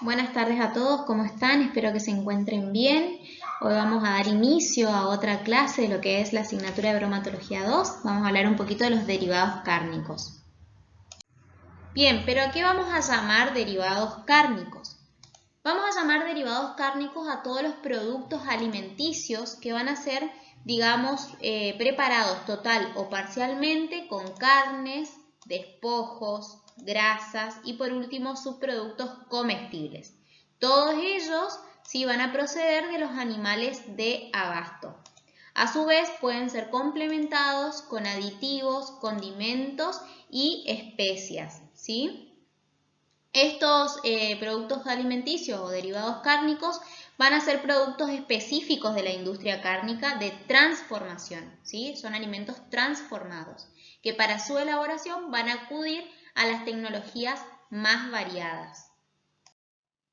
Buenas tardes a todos, ¿cómo están? Espero que se encuentren bien. Hoy vamos a dar inicio a otra clase de lo que es la asignatura de bromatología 2. Vamos a hablar un poquito de los derivados cárnicos. Bien, pero ¿a qué vamos a llamar derivados cárnicos? Vamos a llamar derivados cárnicos a todos los productos alimenticios que van a ser, digamos, preparados total o parcialmente con carnes, despojos, grasas y por último subproductos comestibles. Todos ellos sí van a proceder de los animales de abasto. A su vez pueden ser complementados con aditivos, condimentos y especias, ¿sí? Estos productos alimenticios o derivados cárnicos van a ser productos específicos de la industria cárnica de transformación, ¿sí? Son alimentos transformados que para su elaboración van a acudir a las tecnologías más variadas.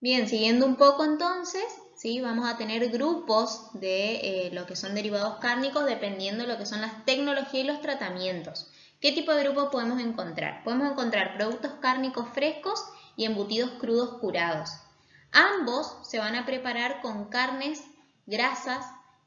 Bien, siguiendo un poco entonces, ¿sí? Vamos a tener grupos de lo que son derivados cárnicos dependiendo de lo que son las tecnologías y los tratamientos. ¿Qué tipo de grupos podemos encontrar? Podemos encontrar productos cárnicos frescos y embutidos crudos curados. Ambos se van a preparar con carnes, grasas,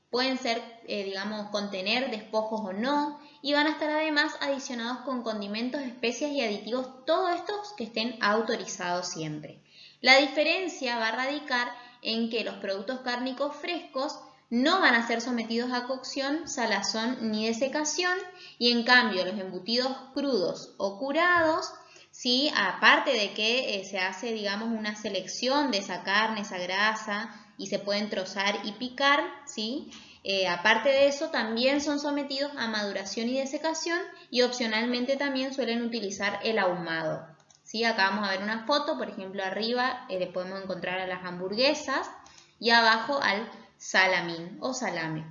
pueden ser, digamos, contener despojos o no, y van a estar además adicionados con condimentos, especias y aditivos, todos estos que estén autorizados siempre. La diferencia va a radicar en que los productos cárnicos frescos no van a ser sometidos a cocción, salazón ni desecación, y en cambio los embutidos crudos o curados, ¿sí? Aparte de que se hace, digamos, una selección de esa carne, esa grasa, y se pueden trozar y picar, ¿sí? Aparte de eso, también son sometidos a maduración y desecación, y opcionalmente también suelen utilizar el ahumado. ¿Sí? Acá vamos a ver una foto, por ejemplo, arriba le podemos encontrar a las hamburguesas y abajo al salamín o salame.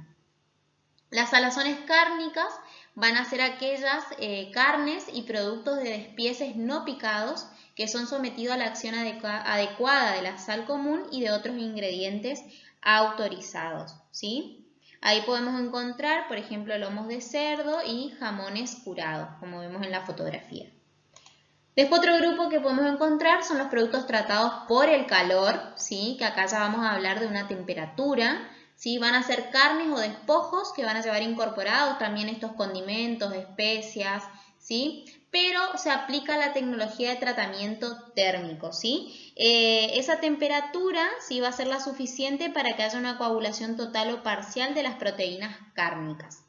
Las salazones cárnicas van a ser aquellas carnes y productos de despieces no picados que son sometidos a la acción adecuada de la sal común y de otros ingredientes autorizados, ¿sí? Ahí podemos encontrar, por ejemplo, lomos de cerdo y jamones curados, como vemos en la fotografía. Después otro grupo que podemos encontrar son los productos tratados por el calor, ¿sí? Que acá ya vamos a hablar de una temperatura, ¿sí? Van a ser carnes o despojos que van a llevar incorporados también estos condimentos, especias, ¿sí? Pero se aplica la tecnología de tratamiento térmico, ¿sí? Esa temperatura sí va a ser la suficiente para que haya una coagulación total o parcial de las proteínas cárnicas.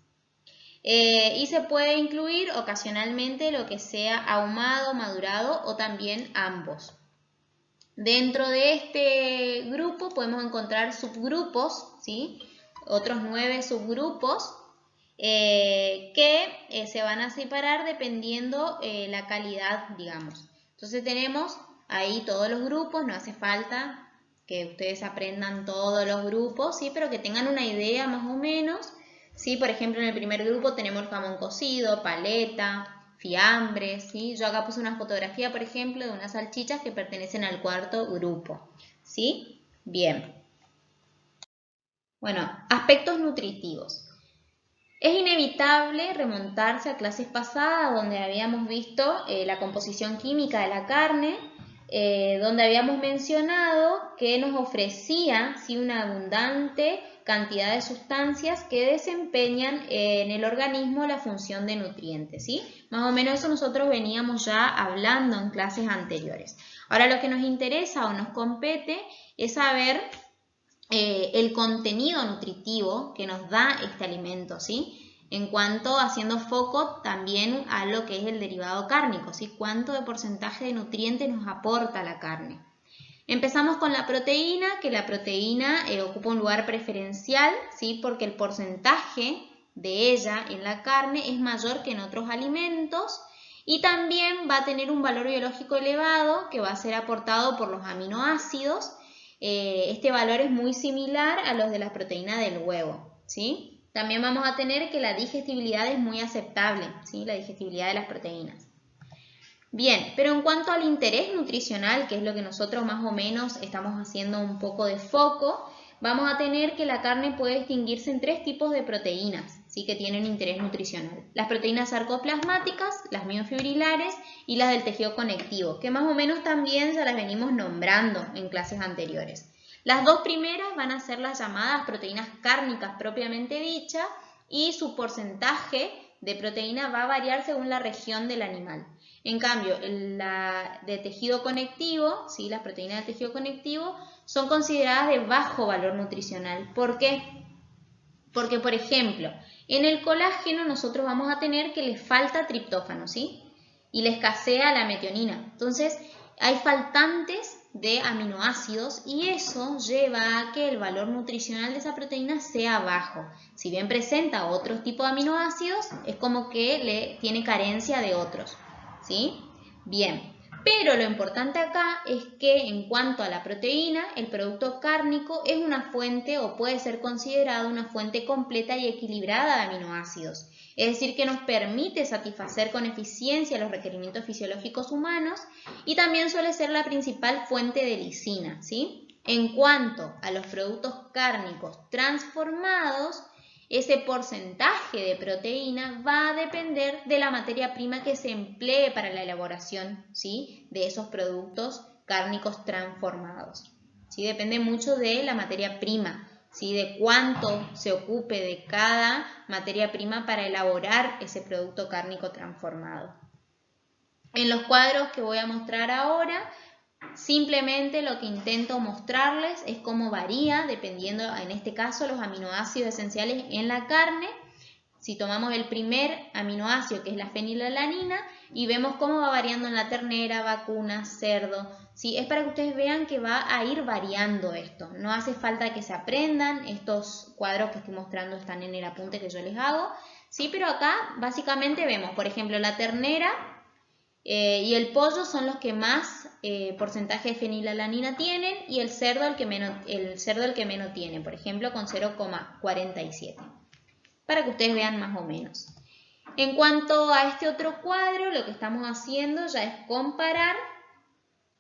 Y se puede incluir ocasionalmente lo que sea ahumado, madurado o también ambos. Dentro de este grupo podemos encontrar subgrupos, ¿sí? Otros 9 subgrupos que se van a separar dependiendo la calidad, digamos. Entonces tenemos ahí todos los grupos, no hace falta que ustedes aprendan todos los grupos, ¿sí? Pero que tengan una idea más o menos. ¿Sí? Por ejemplo, en el primer grupo tenemos el jamón cocido, paleta, fiambres, ¿sí? Yo acá puse una fotografía, por ejemplo, de unas salchichas que pertenecen al cuarto grupo, ¿sí? Bien. Bueno, aspectos nutritivos. Es inevitable remontarse a clases pasadas donde habíamos visto la composición química de la carne, donde habíamos mencionado que nos ofrecía ¿sí? una abundante cantidad de sustancias que desempeñan en el organismo la función de nutrientes, ¿sí? Más o menos eso nosotros veníamos ya hablando en clases anteriores. Ahora lo que nos interesa o nos compete es saber el contenido nutritivo que nos da este alimento, ¿sí? En cuanto haciendo foco también a lo que es el derivado cárnico, ¿sí? Cuánto de porcentaje de nutrientes nos aporta la carne. Empezamos con la proteína, que la proteína ocupa un lugar preferencial, ¿sí? Porque el porcentaje de ella en la carne es mayor que en otros alimentos y también va a tener un valor biológico elevado que va a ser aportado por los aminoácidos. Este valor es muy similar a los de la proteína del huevo, ¿sí? También vamos a tener que la digestibilidad es muy aceptable, ¿sí? La digestibilidad de las proteínas. Bien, pero en cuanto al interés nutricional, que es lo que nosotros más o menos estamos haciendo un poco de foco, vamos a tener que la carne puede distinguirse en 3 tipos de proteínas, sí, que tienen interés nutricional. Las proteínas sarcoplasmáticas, las miofibrilares y las del tejido conectivo, que más o menos también ya las venimos nombrando en clases anteriores. Las dos primeras van a ser las llamadas proteínas cárnicas propiamente dichas y su porcentaje de proteína va a variar según la región del animal. En cambio, la de tejido conectivo, ¿sí? Las proteínas de tejido conectivo son consideradas de bajo valor nutricional. ¿Por qué? Porque, por ejemplo, en el colágeno nosotros vamos a tener que le falta triptófano, ¿sí? Y le escasea la metionina. Entonces, hay faltantes de aminoácidos y eso lleva a que el valor nutricional de esa proteína sea bajo. Si bien presenta otros tipos de aminoácidos, es como que tiene carencia de otros, ¿sí? Bien. Pero lo importante acá es que en cuanto a la proteína, el producto cárnico es una fuente o puede ser considerado una fuente completa y equilibrada de aminoácidos. Es decir, que nos permite satisfacer con eficiencia los requerimientos fisiológicos humanos y también suele ser la principal fuente de lisina, ¿sí? En cuanto a los productos cárnicos transformados, ese porcentaje de proteína va a depender de la materia prima que se emplee para la elaboración, ¿sí? De esos productos cárnicos transformados, ¿sí? Depende mucho de la materia prima, ¿sí? De cuánto se ocupe de cada materia prima para elaborar ese producto cárnico transformado. En los cuadros que voy a mostrar ahora, simplemente lo que intento mostrarles es cómo varía, dependiendo, en este caso, los aminoácidos esenciales en la carne. Si tomamos el primer aminoácido, que es la fenilalanina, y vemos cómo va variando en la ternera, vacuna, cerdo, ¿sí? Es para que ustedes vean que va a ir variando esto. No hace falta que se aprendan, estos cuadros que estoy mostrando están en el apunte que yo les hago, ¿sí? Pero acá básicamente vemos, por ejemplo, la ternera y el pollo son los que más porcentaje de fenilalanina tienen y el cerdo el que menos tiene, por ejemplo con 0,47, para que ustedes vean más o menos. En cuanto a este otro cuadro, lo que estamos haciendo ya es comparar,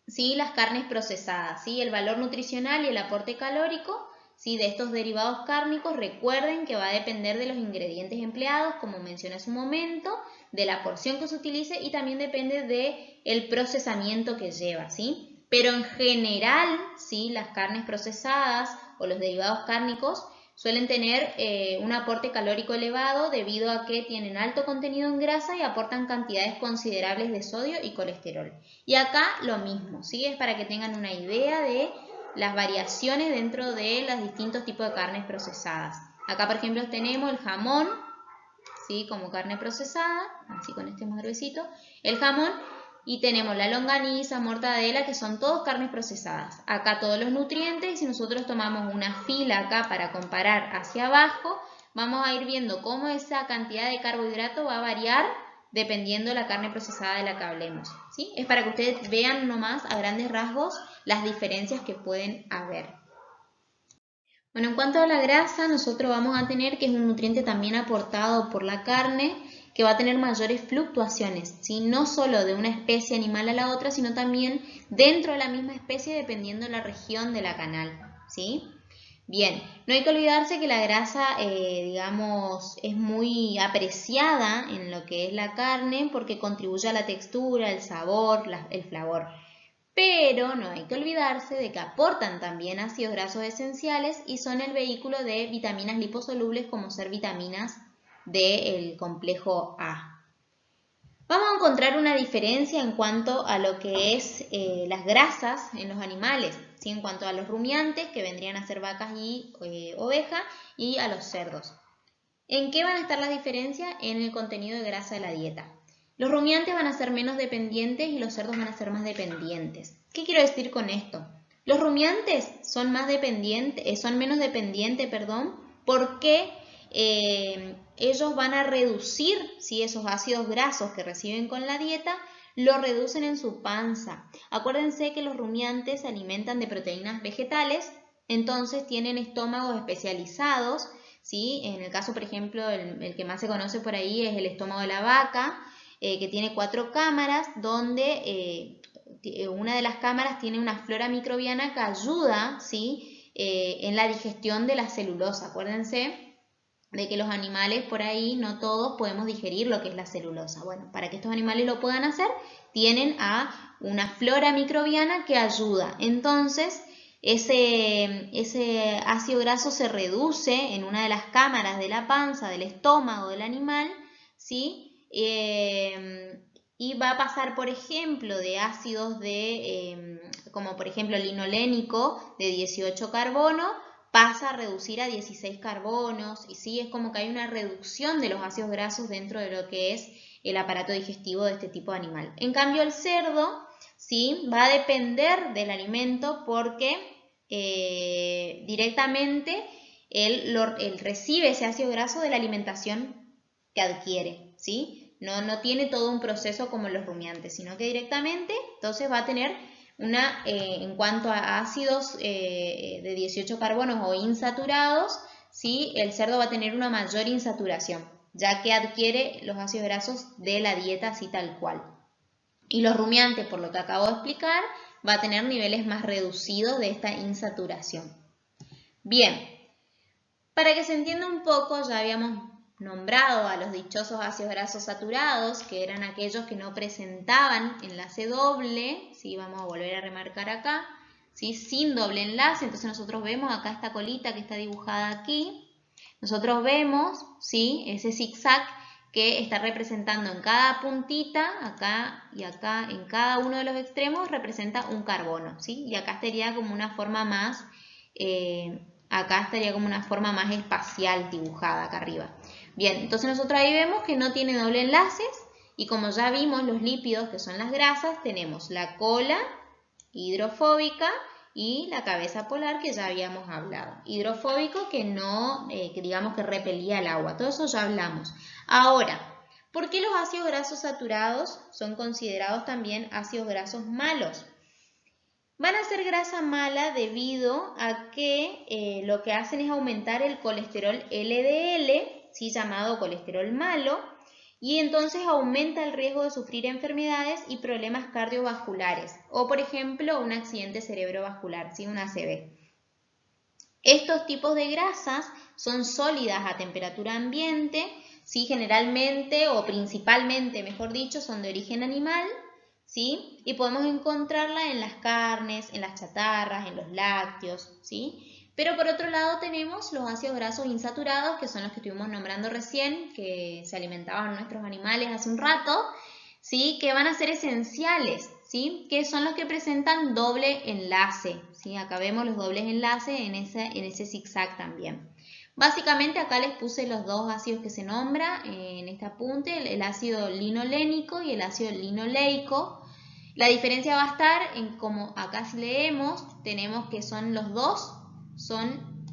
¿sí? Las carnes procesadas, ¿sí? El valor nutricional y el aporte calórico, ¿sí? De estos derivados cárnicos. Recuerden que va a depender de los ingredientes empleados, como mencioné hace un momento, de la porción que se utilice y también depende del procesamiento que lleva, ¿sí? Pero en general, ¿sí? Las carnes procesadas o los derivados cárnicos suelen tener un aporte calórico elevado debido a que tienen alto contenido en grasa y aportan cantidades considerables de sodio y colesterol. Y acá lo mismo, ¿sí? Es para que tengan una idea de las variaciones dentro de los distintos tipos de carnes procesadas. Acá, por ejemplo, tenemos el jamón, ¿sí? Como carne procesada, así con este más gruesito, el jamón, y tenemos la longaniza, mortadela, que son todos carnes procesadas. Acá todos los nutrientes, y si nosotros tomamos una fila acá para comparar hacia abajo, vamos a ir viendo cómo esa cantidad de carbohidrato va a variar dependiendo de la carne procesada de la que hablemos, ¿sí? Es para que ustedes vean nomás a grandes rasgos las diferencias que pueden haber. Bueno, en cuanto a la grasa, nosotros vamos a tener que es un nutriente también aportado por la carne, que va a tener mayores fluctuaciones, ¿sí? No solo de una especie animal a la otra, sino también dentro de la misma especie dependiendo de la región de la canal, ¿sí? Bien, no hay que olvidarse que la grasa, digamos, es muy apreciada en lo que es la carne porque contribuye a la textura, el sabor, el flavor. Pero no hay que olvidarse de que aportan también ácidos grasos esenciales y son el vehículo de vitaminas liposolubles como ser vitaminas del complejo A. Vamos a encontrar una diferencia en cuanto a lo que es las grasas en los animales, ¿sí? En cuanto a los rumiantes, que vendrían a ser vacas y ovejas, y a los cerdos. ¿En qué van a estar las diferencias? En el contenido de grasa de la dieta. Los rumiantes van a ser menos dependientes y los cerdos van a ser más dependientes. ¿Qué quiero decir con esto? Los rumiantes son menos dependientes, porque ellos van a reducir, ¿sí? Esos ácidos grasos que reciben con la dieta, lo reducen en su panza. Acuérdense que los rumiantes se alimentan de proteínas vegetales, entonces tienen estómagos especializados, ¿sí? En el caso, por ejemplo, el que más se conoce por ahí es el estómago de la vaca, que tiene 4 cámaras, donde una de las cámaras tiene una flora microbiana que ayuda, ¿sí? En la digestión de la celulosa. Acuérdense de que los animales por ahí, no todos podemos digerir lo que es la celulosa. Bueno, para que estos animales lo puedan hacer, tienen a una flora microbiana que ayuda. Entonces, ese ácido graso se reduce en una de las cámaras de la panza, del estómago del animal, ¿sí? Y va a pasar, por ejemplo, de ácidos como por ejemplo el linolénico de 18 carbono, pasa a reducir a 16 carbonos, y sí, es como que hay una reducción de los ácidos grasos dentro de lo que es el aparato digestivo de este tipo de animal. En cambio, el cerdo, sí, va a depender del alimento porque directamente él recibe ese ácido graso de la alimentación que adquiere, ¿sí? No tiene todo un proceso como los rumiantes, sino que directamente entonces va a tener en cuanto a ácidos de 18 carbonos o insaturados, ¿sí? El cerdo va a tener una mayor insaturación, ya que adquiere los ácidos grasos de la dieta así tal cual. Y los rumiantes, por lo que acabo de explicar, va a tener niveles más reducidos de esta insaturación. Bien, para que se entienda un poco, ya habíamos nombrado a los dichosos ácidos grasos saturados, que eran aquellos que no presentaban enlace doble, ¿sí? Vamos a volver a remarcar acá, ¿sí? Sin doble enlace. Entonces nosotros vemos acá esta colita que está dibujada aquí, nosotros vemos, ¿sí? Ese zigzag que está representando en cada puntita, acá y acá, en cada uno de los extremos representa un carbono, ¿sí? Y acá estaría como una forma más espacial dibujada acá arriba. Bien, entonces nosotros ahí vemos que no tiene doble enlaces, y como ya vimos los lípidos, que son las grasas, tenemos la cola hidrofóbica y la cabeza polar, que ya habíamos hablado. Hidrofóbico, que no, que digamos que repelía el agua, todo eso ya hablamos. Ahora, ¿por qué los ácidos grasos saturados son considerados también ácidos grasos malos? Van a ser grasa mala debido a que lo que hacen es aumentar el colesterol LDL, ¿sí? Llamado colesterol malo, y entonces aumenta el riesgo de sufrir enfermedades y problemas cardiovasculares, o por ejemplo un accidente cerebrovascular, ¿sí? Un ACV. Estos tipos de grasas son sólidas a temperatura ambiente, ¿sí? Generalmente o principalmente, mejor dicho, son de origen animal, ¿sí? Y podemos encontrarla en las carnes, en las chatarras, en los lácteos, ¿sí? Pero por otro lado tenemos los ácidos grasos insaturados, que son los que estuvimos nombrando recién, que se alimentaban nuestros animales hace un rato, ¿sí? Que van a ser esenciales, ¿sí? Que son los que presentan doble enlace, ¿sí? Acá vemos los dobles enlaces en ese zigzag también. Básicamente acá les puse los dos ácidos que se nombran en este apunte, el ácido linolénico y el ácido linoleico. La diferencia va a estar en como acá si leemos, tenemos que son los dos, son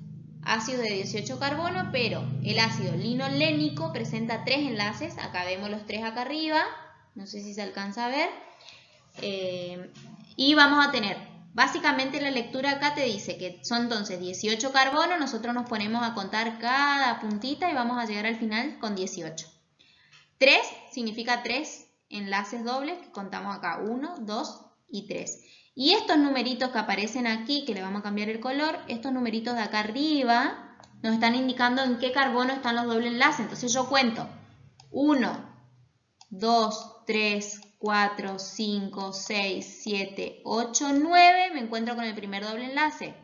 ácidos de 18 carbono, pero el ácido linolénico presenta 3 enlaces, acá vemos los 3 acá arriba, no sé si se alcanza a ver, y vamos a tener, básicamente la lectura acá te dice que son entonces 18 carbono, nosotros nos ponemos a contar cada puntita y vamos a llegar al final con 18. 3 significa 3 enlaces dobles que contamos acá, 1, 2 y 3. Y estos numeritos que aparecen aquí, que le vamos a cambiar el color, estos numeritos de acá arriba nos están indicando en qué carbono están los dobles enlaces. Entonces yo cuento 1, 2, 3, 4, 5, 6, 7, 8, 9, me encuentro con el primer doble enlace.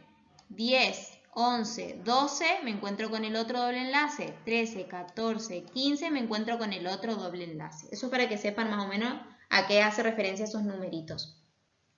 10, 11, 12, me encuentro con el otro doble enlace. 13, 14, 15, me encuentro con el otro doble enlace. Eso es para que sepan más o menos a qué hace referencia esos numeritos.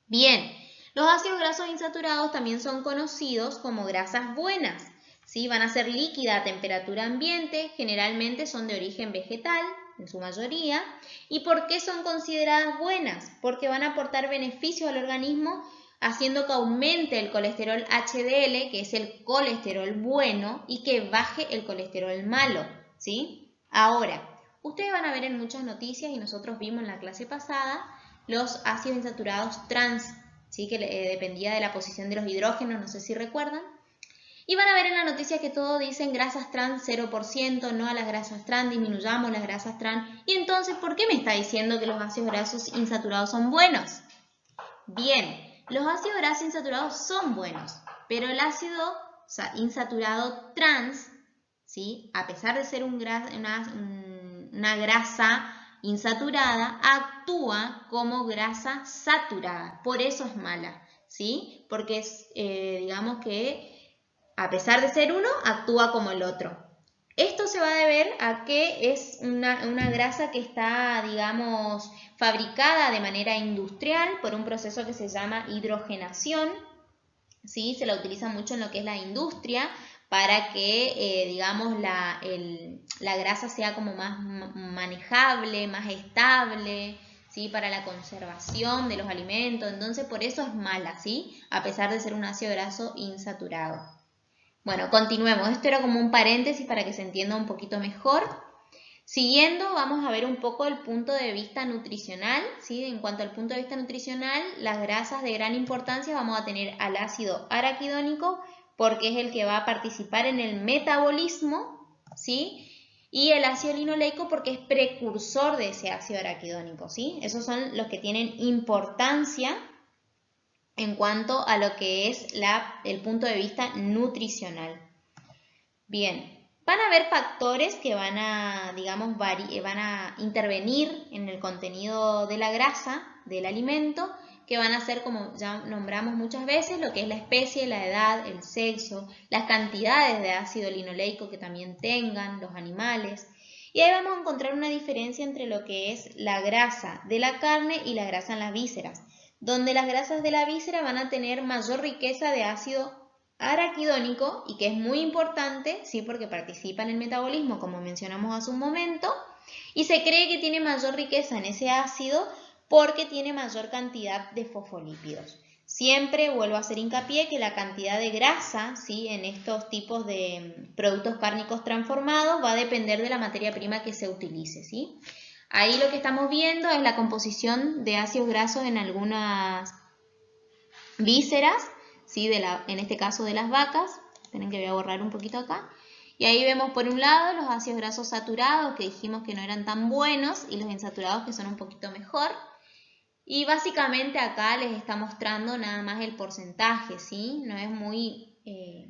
Bien, los ácidos grasos insaturados también son conocidos como grasas buenas, ¿sí? Van a ser líquidas a temperatura ambiente, generalmente son de origen vegetal, en su mayoría. ¿Y por qué son consideradas buenas? Porque van a aportar beneficios al organismo, haciendo que aumente el colesterol HDL, que es el colesterol bueno, y que baje el colesterol malo, ¿sí? Ahora, ustedes van a ver en muchas noticias, y nosotros vimos en la clase pasada, los ácidos insaturados trans, ¿sí? Que dependía de la posición de los hidrógenos, no sé si recuerdan. Y van a ver en la noticia que todos dicen grasas trans 0%, no a las grasas trans, disminuyamos las grasas trans. Y entonces, ¿por qué me está diciendo que los ácidos grasos insaturados son buenos? Bien, los ácidos grasos insaturados son buenos, pero el ácido insaturado trans ¿sí? A pesar de ser una grasa insaturada, actúa como grasa saturada. Por eso es mala, ¿sí? Porque es, digamos que a pesar de ser uno, actúa como el otro. Esto se va a deber a que es una grasa que está, digamos, fabricada de manera industrial por un proceso que se llama hidrogenación, ¿sí? Se la utiliza mucho en lo que es la industria para que, digamos, la grasa sea como más manejable, más estable, ¿sí? Para la conservación de los alimentos. Entonces, por eso es mala, ¿sí? A pesar de ser un ácido graso insaturado. Bueno, continuemos. Esto era como un paréntesis para que se entienda un poquito mejor. Siguiendo, vamos a ver un poco el punto de vista nutricional, ¿sí? En cuanto al punto de vista nutricional, las grasas de gran importancia vamos a tener al ácido araquidónico, porque es el que va a participar en el metabolismo, ¿sí? Y el ácido linoleico porque es precursor de ese ácido araquidónico, ¿sí? Esos son los que tienen importancia en cuanto a lo que es el punto de vista nutricional. Bien. Van a haber factores que van a, digamos, van a intervenir en el contenido de la grasa del alimento, que van a ser, como ya nombramos muchas veces, lo que es la especie, la edad, el sexo, las cantidades de ácido linoleico que también tengan los animales. Y ahí vamos a encontrar una diferencia entre lo que es la grasa de la carne y la grasa en las vísceras, donde las grasas de la víscera van a tener mayor riqueza de ácido araquidónico y que es muy importante, ¿sí? Porque participa en el metabolismo, como mencionamos hace un momento, y se cree que tiene mayor riqueza en ese ácido porque tiene mayor cantidad de fosfolípidos. Siempre vuelvo a hacer hincapié que la cantidad de grasa, ¿sí? En estos tipos de productos cárnicos transformados va a depender de la materia prima que se utilice, ¿sí? Ahí lo que estamos viendo es la composición de ácidos grasos en algunas vísceras, ¿sí? En este caso de las vacas. Esperen que voy a borrar un poquito acá. Y ahí vemos por un lado los ácidos grasos saturados, que dijimos que no eran tan buenos, y los insaturados, que son un poquito mejor. Y básicamente acá les está mostrando nada más el porcentaje, ¿sí? No es muy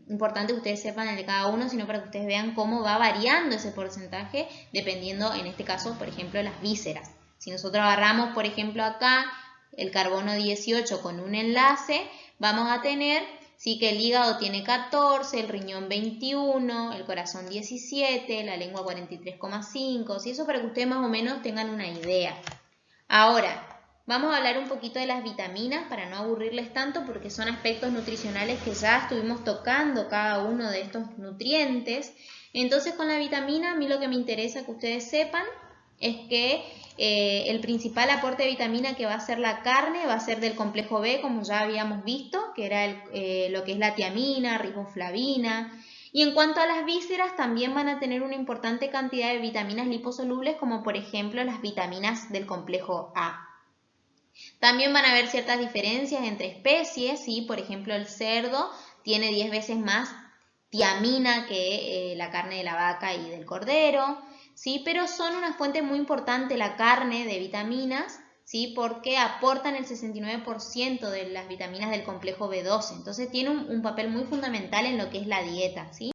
importante que ustedes sepan el de cada uno, sino para que ustedes vean cómo va variando ese porcentaje, dependiendo, en este caso, por ejemplo, de las vísceras. Si nosotros agarramos, por ejemplo, acá el carbono 18 con un enlace, vamos a tener, sí, que el hígado tiene 14, el riñón 21, el corazón 17, la lengua 43,5, ¿sí? Eso para que ustedes más o menos tengan una idea. Ahora, vamos a hablar un poquito de las vitaminas para no aburrirles tanto, porque son aspectos nutricionales que ya estuvimos tocando cada uno de estos nutrientes. Entonces, con la vitamina, a mí lo que me interesa que ustedes sepan es que el principal aporte de vitamina que va a ser la carne va a ser del complejo B, como ya habíamos visto, que era lo que es la tiamina, riboflavina. Y en cuanto a las vísceras, también van a tener una importante cantidad de vitaminas liposolubles, como por ejemplo las vitaminas del complejo A. También van a haber ciertas diferencias entre especies, ¿sí? Por ejemplo, el cerdo tiene 10 veces más tiamina que la carne de la vaca y del cordero, ¿sí? Pero son una fuente muy importante la carne de vitaminas, ¿sí? Porque aportan el 69% de las vitaminas del complejo B12. Entonces tiene un papel muy fundamental en lo que es la dieta, ¿sí?